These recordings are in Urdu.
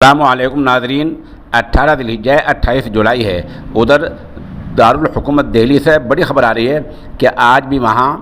السلام علیکم ناظرین، 18 ذی الحجہ 28 جولائی ہے۔ ادھر دارالحکومت دہلی سے بڑی خبر آ رہی ہے کہ آج بھی وہاں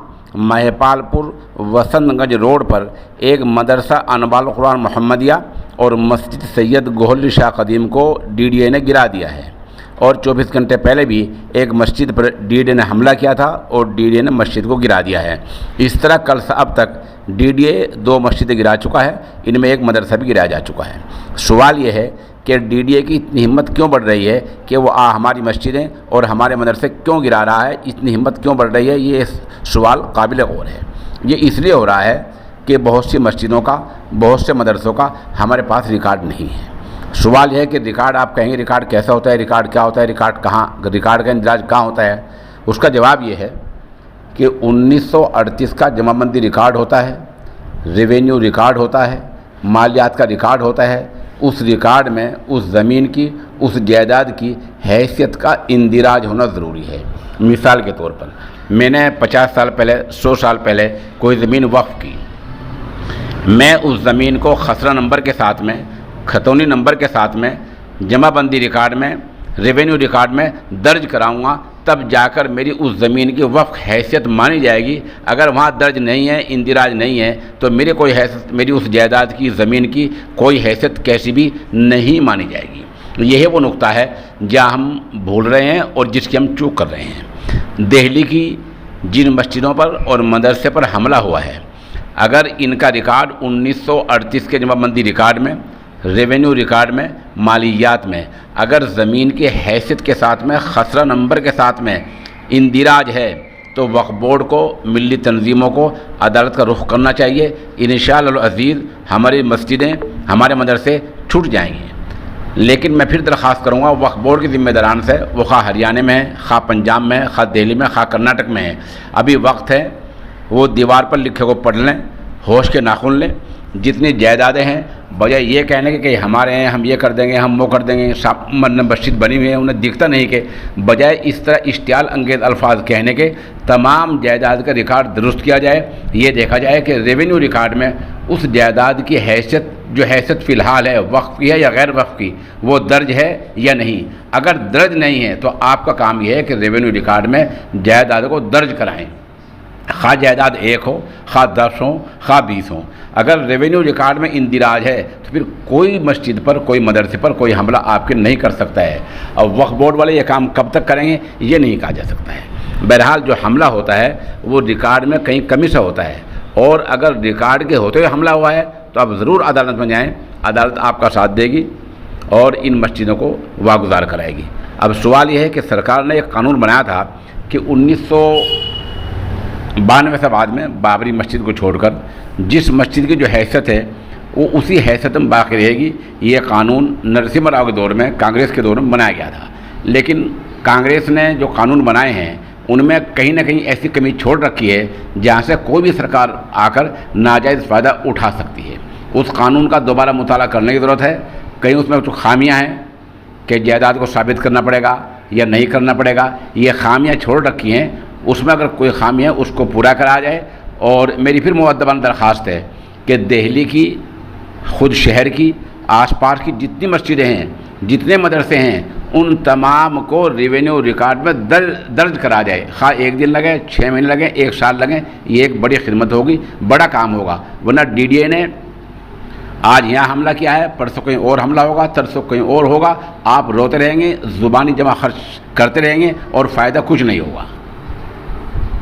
مہیپال پور وسنت گنج روڈ پر ایک مدرسہ انوار القرآن محمدیہ اور مسجد سید گوہر علی شاہ قدیم کو ڈی ڈی اے نے گرا دیا ہے، اور 24 گھنٹے پہلے بھی ایک مسجد پر ڈی ڈی اے نے حملہ کیا تھا اور ڈی ڈی اے نے مسجد کو گرا دیا ہے۔ اس طرح کل سے اب تک ڈی ڈی اے 2 مسجدیں گرا چکا ہے، ان میں ایک مدرسہ بھی گرایا جا چکا ہے۔ سوال یہ ہے کہ ڈی ڈی اے کی اتنی ہمت کیوں بڑھ رہی ہے کہ وہ ہماری مسجدیں اور ہمارے مدرسے کیوں گرا رہا ہے، اتنی ہمت کیوں بڑھ رہی ہے؟ یہ سوال قابل غور ہے۔ یہ اس لیے ہو رہا ہے کہ بہت سی مسجدوں کا، بہت سے مدرسوں کا ہمارے پاس ریکارڈ نہیں ہے۔ سوال یہ ہے کہ ریکارڈ، آپ کہیں گے ریکارڈ کیسا ہوتا ہے، ریکارڈ کیا ہوتا ہے، ریکارڈ کہاں، ریکارڈ کا اندراج کہاں ہوتا ہے؟ اس کا جواب یہ ہے کہ 1938 کا جمع بندی ریکارڈ ہوتا ہے، ریونیو ریکارڈ ہوتا ہے، مالیات کا ریکارڈ ہوتا ہے۔ اس ریکارڈ میں اس زمین کی، اس جائیداد کی حیثیت کا اندراج ہونا ضروری ہے۔ مثال کے طور پر میں نے 50 سال پہلے، 100 سال پہلے کوئی زمین وقف کی، میں اس زمین کو خسرہ نمبر کے ساتھ میں، خطونی نمبر کے ساتھ میں، جمع بندی ریکارڈ میں، ریونیو ریکارڈ میں درج کراؤں گا، تب جا کر میری اس زمین کی وقف حیثیت مانی جائے گی۔ اگر وہاں درج نہیں ہے، اندراج نہیں ہے، تو میری اس جائیداد کی، زمین کی کوئی حیثیت کیسی بھی نہیں مانی جائے گی۔ یہ وہ نقطہ ہے جہاں ہم بھول رہے ہیں اور جس کی ہم چوک کر رہے ہیں۔ دہلی کی جن مسجدوں پر اور مدرسے پر حملہ ہوا ہے، اگر ان کا ریکارڈ 1938 کے جمع بندی ریکارڈ میں، ریونیو ریکارڈ میں، مالیات میں اگر زمین کی حیثیت کے ساتھ میں، خسرہ نمبر کے ساتھ میں اندراج ہے، تو وقف بورڈ کو، ملی تنظیموں کو عدالت کا رخ کرنا چاہیے۔ انشاءاللہ العزیز ہماری مسجدیں، ہمارے مدرسے چھوٹ جائیں گے۔ لیکن میں پھر درخواست کروں گا وقف بورڈ کے ذمہ داران سے، وہ خواہ ہریانہ میں ہے، خواہ پنجاب میں ہے، خواہ دہلی میں، خواہ کرناٹک میں ہے، ابھی وقت ہے، وہ دیوار پر لکھے کو پڑھ لیں، ہوش کے ناخن لیں۔ جتنی جائیدادیں ہیں، بجائے یہ کہنے کے کہ ہمارے ہیں، ہم یہ کر دیں گے، ہم وہ کر دیں گے، مسجد بنی ہوئی ہے، انہیں دکھتا نہیں، کہ بجائے اس طرح اشتعال انگیز الفاظ کہنے کے تمام جائیداد کا ریکارڈ درست کیا جائے۔ یہ دیکھا جائے کہ ریونیو ریکارڈ میں اس جائیداد کی حیثیت، جو حیثیت فی الحال ہے، وقف کی ہے یا غیر وقف کی، وہ درج ہے یا نہیں۔ اگر درج نہیں ہے تو آپ کا کام یہ ہے کہ ریونیو ریکارڈ میں جائیداد کو درج کرائیں، خواہ جائیداد 1 ہو، خواہ 10 ہو، خواہ 20 ہو۔ اگر ریونیو ریکارڈ میں اندراج ہے تو پھر کوئی مسجد پر، کوئی مدرسے پر کوئی حملہ آپ کے نہیں کر سکتا ہے۔ اور وقف بورڈ والے یہ کام کب تک کریں گے، یہ نہیں کہا جا سکتا ہے۔ بہرحال جو حملہ ہوتا ہے وہ ریکارڈ میں کہیں کمی سے ہوتا ہے، اور اگر ریکارڈ کے ہوتے ہوئے حملہ ہوا ہے تو آپ ضرور عدالت میں جائیں، عدالت آپ کا ساتھ دے گی اور ان مسجدوں کو واگزار کرائے گی۔ اب سوال یہ ہے کہ سرکار نے ایک قانون بنایا تھا کہ 1992 سے بعد میں بابری مسجد کو چھوڑ کر جس مسجد کی جو حیثیت ہے وہ اسی حیثیت میں باقی رہے گی۔ یہ قانون نرسمہا راؤ کے دور میں، کانگریس کے دور میں بنایا گیا تھا، لیکن کانگریس نے جو قانون بنائے ہیں ان میں کہیں نہ کہیں ایسی کمی چھوڑ رکھی ہے جہاں سے کوئی بھی سرکار آ کر ناجائز فائدہ اٹھا سکتی ہے۔ اس قانون کا دوبارہ مطالعہ کرنے کی ضرورت ہے۔ کہیں اس میں کچھ خامیاں ہیں کہ جائیداد کو ثابت کرنا پڑے گا یا نہیں کرنا پڑے گا، یہ خامیاں چھوڑ رکھی ہیں۔ اس میں اگر کوئی خامی ہے اس کو پورا کرا جائے۔ اور میری پھر مؤدبانہ درخواست ہے کہ دہلی کی، خود شہر کی، آس پاس کی جتنی مسجدیں ہیں، جتنے مدرسے ہیں، ان تمام کو ریونیو ریکارڈ میں درج کرا جائے۔ خواہ 1 دن لگے، 6 مہینے لگیں، 1 سال لگیں، یہ ایک بڑی خدمت ہوگی، بڑا کام ہوگا۔ ورنہ ڈی ڈی اے نے آج یہاں حملہ کیا ہے، پرسوں کہیں اور حملہ ہوگا، ترسوں کہیں اور ہوگا، آپ روتے رہیں گے، زبانی جمع خرچ کرتے رہیں گے اور فائدہ کچھ نہیں ہوگا۔